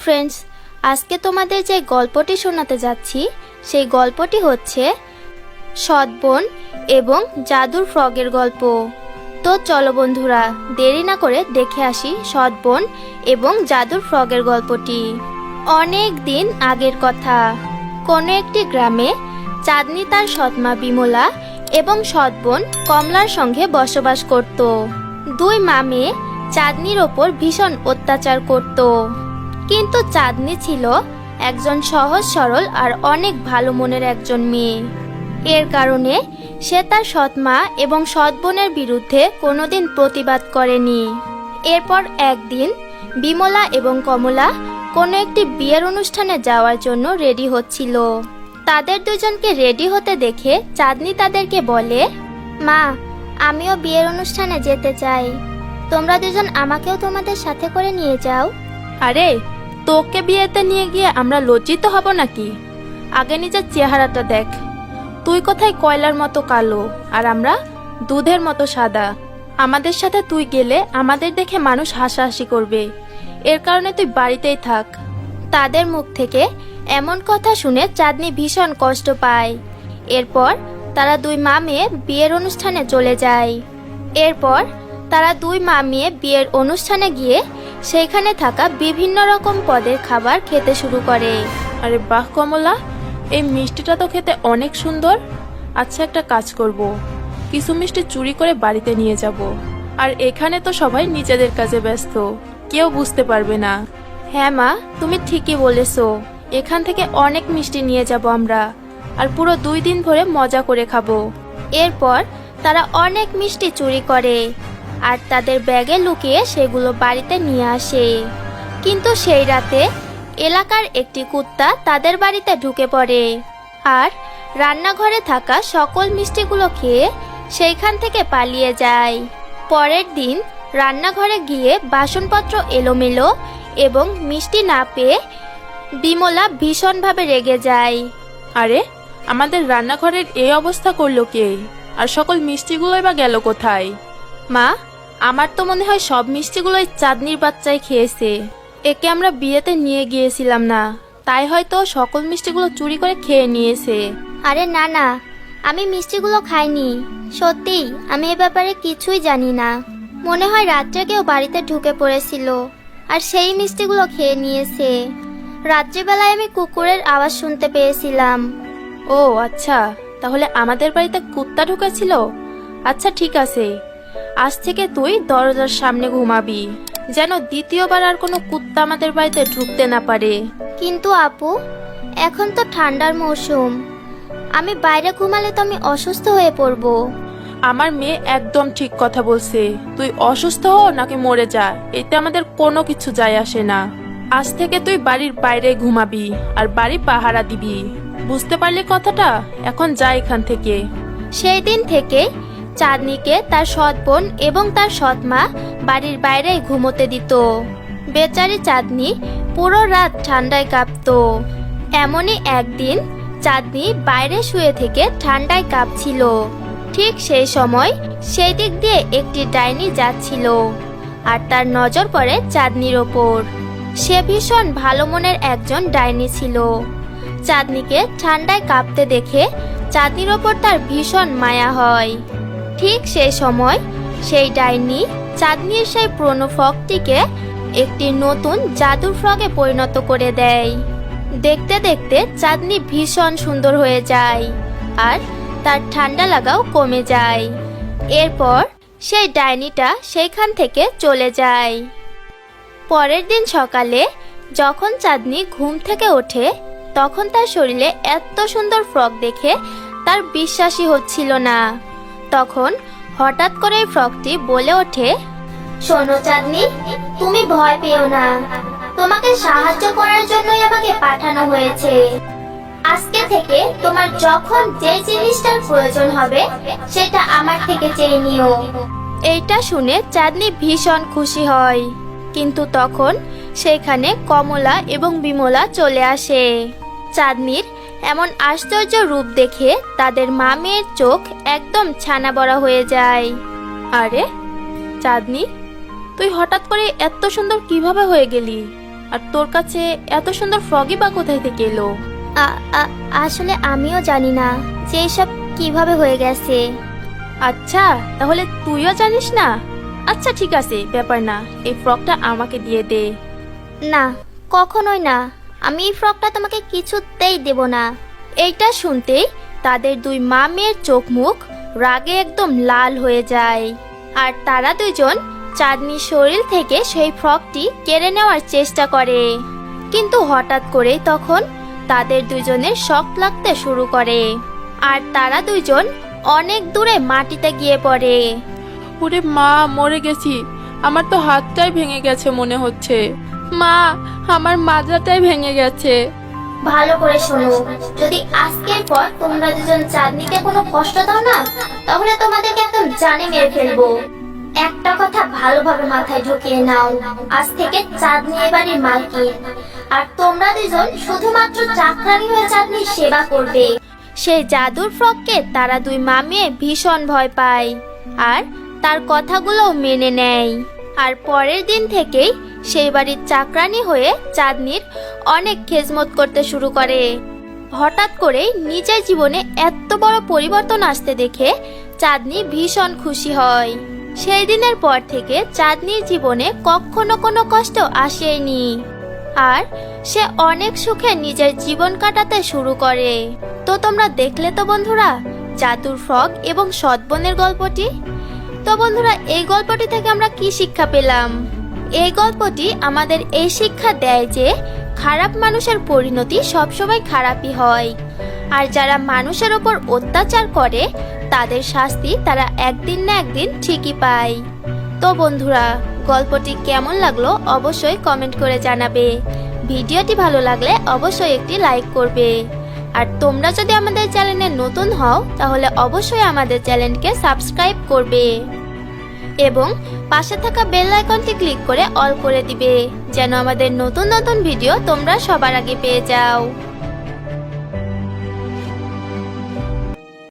Friends, আজকে তোমাদের যে গল্পটি শোনাতে যাচ্ছি সেই গল্পটি হচ্ছে সৎ বোন এবং জাদুর ফ্রগের গল্প। তো চলো বন্ধুরা, দেরি না করে দেখে আসি সৎ বোন এবং জাদুর ফ্রগের গল্পটি। অনেক দিন আগের কথা, কোনো একটি গ্রামে চাঁদনি তার সৎমা বিমলা এবং সৎ বোন কমলার সঙ্গে বসবাস করত। দুই মা মেয়ে চাঁদনির ওপর ভীষণ অত্যাচার করত, কিন্তু চাঁদনি ছিল একজন সহজ সরল আর অনেক ভালো মনের একজন মেয়ে। এর কারণে সে তার সৎ মা এবং সৎ বোনের বিরুদ্ধে কোনোদিন প্রতিবাদ করেনি। এরপর একদিন বিমলা এবং কমলা কোনো একটি বিয়ের অনুষ্ঠানে যাওয়ার জন্য রেডি হচ্ছিল। তাদের দুজনকে রেডি হতে দেখে চাঁদনি তাদেরকে বলে, মা, আমিও বিয়ের অনুষ্ঠানে যেতে চাই, তোমরা দুজন আমাকেও তোমাদের সাথে করে নিয়ে যাও। আরে, তোকে বিয়েতে নিয়ে গিয়ে আমরা লজ্জিত হব নাকি? আগে নিজের চেহারাটা দেখ। তুই কোথায় কয়লার মতো কালো আর আমরা দুধের মতো সাদা। আমাদের সাথে তুই গেলে আমাদের দেখে মানুষ হাসাহাসি করবে, এর কারণে তুই বাড়িতেই থাক। তাদের মুখ থেকে এমন কথা শুনে চাঁদনি ভীষণ কষ্ট পায়। এরপর তারা দুই মা মেয়ে বিয়ের অনুষ্ঠানে চলে যায়। এরপর তারা দুই মা মেয়ে বিয়ের অনুষ্ঠানে গিয়ে সেইখানে থাকা বিভিন্ন রকম পদের খাবার খেতে শুরু করে। আরে বাহ কমলা, এই মিষ্টিটা তো খেতে অনেক সুন্দর। আচ্ছা, একটা কাজ করব, কিছু মিষ্টি চুরি করে বাড়িতে নিয়ে যাব। আর এখানে তো সবাই নিজেদের কাজে ব্যস্ত, কেউ বুঝতে পারবে না। হ্যাঁ মা, তুমি ঠিকই বলেছো, এখান থেকে অনেক মিষ্টি নিয়ে যাব আমরা, আর পুরো 2 দিন ধরে মজা করে খাবো। এরপর তারা অনেক মিষ্টি চুরি করে আর তাদের ব্যাগে লুকিয়ে সেগুলো বাড়িতে নিয়ে আসে। কিন্তু সেই রাতে এলাকার একটি কুত্তা তাদের বাড়িতে ঢুকে পড়ে আর রান্নাঘরে থাকা সকল মিষ্টিগুলো খেয়ে সেইখান থেকে পালিয়ে যায়। পরের দিন রান্নাঘরে গিয়ে বাসনপত্র এলোমেলো এবং মিষ্টি না পেয়ে বিমলা ভীষণভাবে রেগে যায়। আরে, আমাদের রান্নাঘরের এই অবস্থা করলো কে? আর সকল মিষ্টিগুলোই বা গেল কোথায়? মা, আমার তো মনে হয় সব মিষ্টিগুলোই চাঁদনির বাচ্চাই খেয়েছে। একে আমরা বিয়েতে নিয়ে গিয়েছিলাম না, তাই হয়তো সকল মিষ্টিগুলো চুরি করে খেয়ে নিয়েছে। আরে না না, আমি মিষ্টিগুলো খাইনি, সত্যি আমি এ ব্যাপারে কিছুই জানি না। মনে হয় রাত্রে কেউ বাড়িতে ঢুকে পড়েছিল আর সেই মিষ্টিগুলো খেয়ে নিয়েছে। রাত্রিবেলায় আমি কুকুরের আওয়াজ শুনতে পেয়েছিলাম। ও আচ্ছা, তাহলে আমাদের বাড়িতে কুত্তা ঢুকেছিল। আচ্ছা ঠিক আছে, আজ থেকে তুই দরজার সামনে ঘুমাবি, যেন দ্বিতীয়বার আর কোনো কুত্তা আমাদের বাড়িতে ঢুকতে না পারে। কিন্তু আপু, এখন তো ঠান্ডার মৌসুম, আমি বাইরে ঘুমালে তো আমি অসুস্থ হয়ে পড়ব। আমার মেয়ে একদম ঠিক কথা বলছে, তুই অসুস্থ হ নাকি মরে যা, এতে আমাদের কোনো কিছু যায় আসে না। আজ থেকে তুই বাড়ির বাইরে ঘুমাবি আর বাড়ি পাহারা দিবি, বুঝতে পারলি কথাটা? এখন যা এখান থেকে। সেই দিন থেকে চাঁদনিকে তার সৎ বোন এবং তার সৎ মা বাড়ির বাইরে ঘুমোতে দিত। বেচারি চাঁদনি পুরো রাত ঠান্ডায় কাঁপতো। এমনই একদিন চাঁদনি বাইরে শুয়ে থেকে ঠান্ডায় কাঁপছিল। ঠিক সেই সময় সেই দিক দিয়ে একটি ডাইনি যাচ্ছিল আর তার নজর পড়ে চাঁদনির ওপর। সে ভীষণ ভালো মনের একজন ডাইনি ছিল। চাঁদনিকে ঠান্ডায় কাঁপতে দেখে চাঁদনির ওপর তার ভীষণ মায়া হয়। ঠিক সেই সময় সেই ডাইনি চাঁদনির সেই পুরনো ফ্রকটিকে একটি নতুন জাদুর ফ্রকে পরিণত করে দেয়। দেখতে দেখতে চাঁদনি ভীষণ সুন্দর হয়ে যায় আর তার ঠান্ডা লাগাও কমে যায়। এরপর সেই ডাইনিটা সেইখান থেকে চলে যায়। পরের দিন সকালে যখন চাঁদনি ঘুম থেকে ওঠে, তখন তার শরীরে এত সুন্দর ফ্রক দেখে তার বিশ্বাসই হচ্ছিল না। তখন হঠাৎ করে ফ্রকটি বলে ওঠে, শোনো চাঁদনি, তুমি ভয় পেও না, তোমাকে সাহায্য করার জন্যই আমাকে পাঠানো হয়েছে। আজকে থেকে তোমার যখন যে জিনিসটার প্রয়োজন হবে সেটা আমার থেকে চেয়ে নিও। এইটা শুনে চাঁদনি ভীষণ খুশি হয়, কিন্তু তখন সেখানে কমলা এবং বিমলা চলে আসে। চাঁদনির এমন আশ্চর্য রূপ দেখে তাদের মা মেয়ের চোখ একদম ছানা বড়া হয়ে যায়। আরে চাঁদনি, তুই হঠাৎ করে এত সুন্দর কিভাবে হয়ে গেলি? আর তোর কাছে এত সুন্দর ফ্রগই বা কোথায় থেকে এলো? আসলে আমিও জানি না যে এসব কিভাবে হয়ে গেছে। আচ্ছা, তাহলে তুইও জানিস না? আচ্ছা ঠিক আছে, ব্যাপার না, এই ফ্রকটা আমাকে দিয়ে দে। না, কখনোই না। আমি এই ফ্রকটা তোমাকে কিছুতেই দেব না। এইটা শুনতেই তাদের দুই মা মেয়ের চোখ মুখ রাগে একদম লাল হয়ে যায়। আর তারা দুজন চাঁদনির শরীর থেকে সেই ফ্রকটি কেড়ে নেওয়ার চেষ্টা করে, কিন্তু হঠাৎ করে তখন তাদের দুজনের শক লাগতে শুরু করে আর তারা দুজন অনেক দূরে মাটিতে গিয়ে পড়ে। ওরে মা, মরে গেছি। আমার তো হাতটাই ভেঙে গেছে মনে হচ্ছে। মা, আমার মাজাটাই ভেঙে গেছে। ভালো করে শোনো, যদি আজকের পর তোমরা দুজন চাঁদনিকে কোনো কষ্ট দাও না, তাহলে তোমাদেরকে একদম জানে মেরে ফেলবো। একটা কথা ভালোভাবে মাথায় ঢুকিয়ে নাও, আজ থেকে চাঁদনি এ বাড়ির মালকিন, আর তোমরা দুজন শুধুমাত্র চাকরানি হয়ে চাঁদনির সেবা করবে। সেই জাদুর ফ্রককে তারা দুই মা মেয়ে ভীষণ ভয় পায় আর তার কথাগুলো মেনে নেয়। আর পরের দিন থেকেই সেই বাড়ির চাকরানি হয়ে চাঁদনির অনেক খেজমত করতে শুরু করে। হঠাৎ করে নিজের জীবনে এত বড় পরিবর্তন আসতে দেখে চাঁদনি ভীষণ খুশি হয়। সেই দিনের পর থেকে চাঁদনির জীবনে কখনো কোনো কষ্ট আসেনি আর সে অনেক সুখে নিজের জীবন কাটাতে শুরু করে। তো তোমরা দেখলে তো বন্ধুরা জাদুর ফ্রক এবং সৎবনের গল্পটি। তো বন্ধুরা, এই গল্পটি থেকে আমরা কি শিক্ষা পেলাম? এই গল্পটি আমাদের এই শিক্ষা দেয় যে খারাপ মানুষের পরিণতি সবসময় খারাপই হয়, আর যারা মানুষের ওপর অত্যাচার করে তাদের শাস্তি তারা একদিন না একদিন ঠিকই পায়। তো বন্ধুরা, গল্পটি কেমন লাগলো অবশ্যই কমেন্ট করে জানাবে। ভিডিওটি ভালো লাগলে অবশ্যই একটি লাইক করবে। আর তোমরা যদি আমাদের চ্যানেলে নতুন হও তাহলে অবশ্যই আমাদের চ্যানেলকে সাবস্ক্রাইব করবে এবং পাশে থাকা বেল আইকনটি ক্লিক করে অল করে দিবে, যেন আমাদের নতুন নতুন ভিডিও তোমরা সবার আগে পেয়ে যাও।